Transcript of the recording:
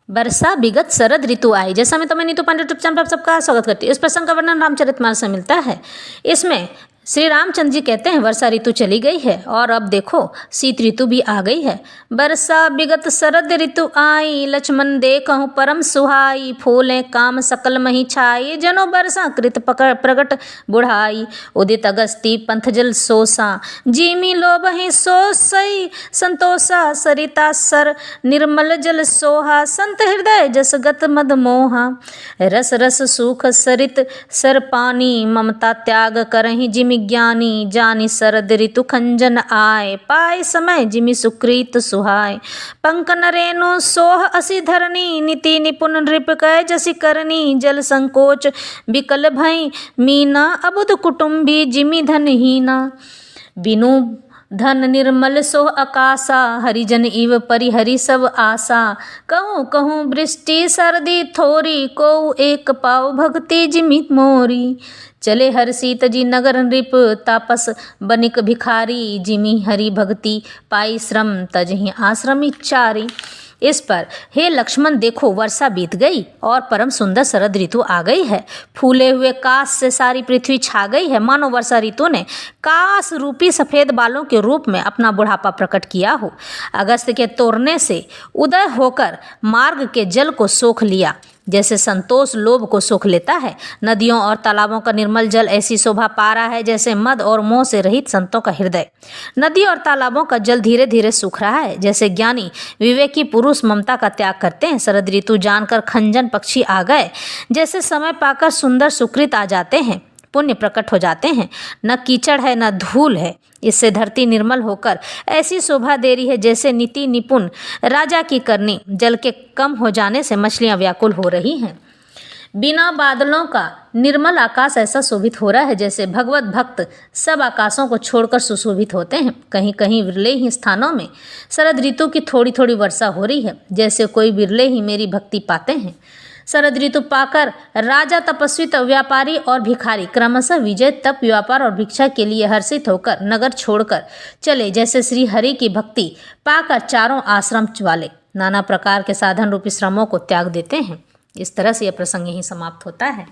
वर्षा विगत शरद ऋतु आई। जैसा मैं नीतू पांडे यूट्यूब चैनल पर सबका स्वागत करती हूँ। इस प्रसंग का वर्णन रामचरितमानस से मिलता है। इसमें श्री रामचंद्र जी कहते हैं वर्षा ऋतु चली गई है और अब देखो शीत ऋतु भी आ गई है। वर्षा विगत शरद ऋतु आई, लक्ष्मण देखहु परम सुहाई। फूले काम सकल मही छाई, जनो वर्षा कृत प्रगट बुढ़ाई। उदित अगस्ती पंथ जल सोसा, जीमी लोबहि सोसई। संतोषा सरिता सर, निर्मल जल सोहा। संत हृदय जसगत मद मोहा, रस रस सुख सरित सर पानी। ममता त्याग करहि जिमि ज्ञानी, जानी शरद ऋतु खंजन आए। पाए समय जिमि सुकृत सुहाय, पंक नरेनु सोह असि धरनी। नीति निपुण नृप कै जसि करनी, जल संकोच विकल भई मीना। अबुध कुटुंबी जिमि धनहीना, बिनु धन निर्मल सोह आकाशा। हरिजन इव परिहरि सब आशा, कहूँ कहूँ वृष्टि सर्दी थोरी। को एक पाव भक्ति जिमि मोरी, चले हर सीत जी नगर नृप। तापस बनिक भिखारी, जिमि हरि भक्ति पाई श्रम। तजहि आश्रम चारी। इस पर हे लक्ष्मण देखो वर्षा बीत गई और परम सुंदर शरद ऋतु आ गई है। फूले हुए काश से सारी पृथ्वी छा गई है, मानो वर्षा ऋतु ने काश रूपी सफ़ेद बालों के रूप में अपना बुढ़ापा प्रकट किया हो। अगस्त के तोड़ने से उदय होकर मार्ग के जल को सोख लिया, जैसे संतोष लोभ को सोख लेता है। नदियों और तालाबों का निर्मल जल ऐसी शोभा पा रहा है जैसे मद और मोह से रहित संतों का हृदय। नदी और तालाबों का जल धीरे धीरे सूख रहा है, जैसे ज्ञानी विवेकी पुरुष ममता का त्याग करते हैं। शरद ऋतु जानकर खंजन पक्षी आ गए, जैसे समय पाकर सुंदर सुकृत आ जाते हैं, पुण्य प्रकट हो जाते हैं। न कीचड़ है न धूल है, इससे धरती निर्मल होकर ऐसी शोभा दे रही है जैसे नीति निपुण राजा की करनी। जल के कम हो जाने से मछलियां व्याकुल हो रही हैं। बिना बादलों का निर्मल आकाश ऐसा शोभित हो रहा है जैसे भगवत भक्त सब आकाशों को छोड़कर सुशोभित होते हैं। कहीं कहीं विरले ही स्थानों में शरद ऋतु की थोड़ी थोड़ी वर्षा हो रही है, जैसे कोई विरले ही मेरी भक्ति पाते हैं। शरद ऋतु पाकर राजा, तपस्वी, व्यापारी और भिखारी क्रमशः विजय, तप, व्यापार और भिक्षा के लिए हर्षित होकर नगर छोड़कर चले, जैसे श्री हरि की भक्ति पाकर चारों आश्रम वाले नाना प्रकार के साधन रूपी श्रमों को त्याग देते हैं। इस तरह से यह प्रसंग यहीं समाप्त होता है।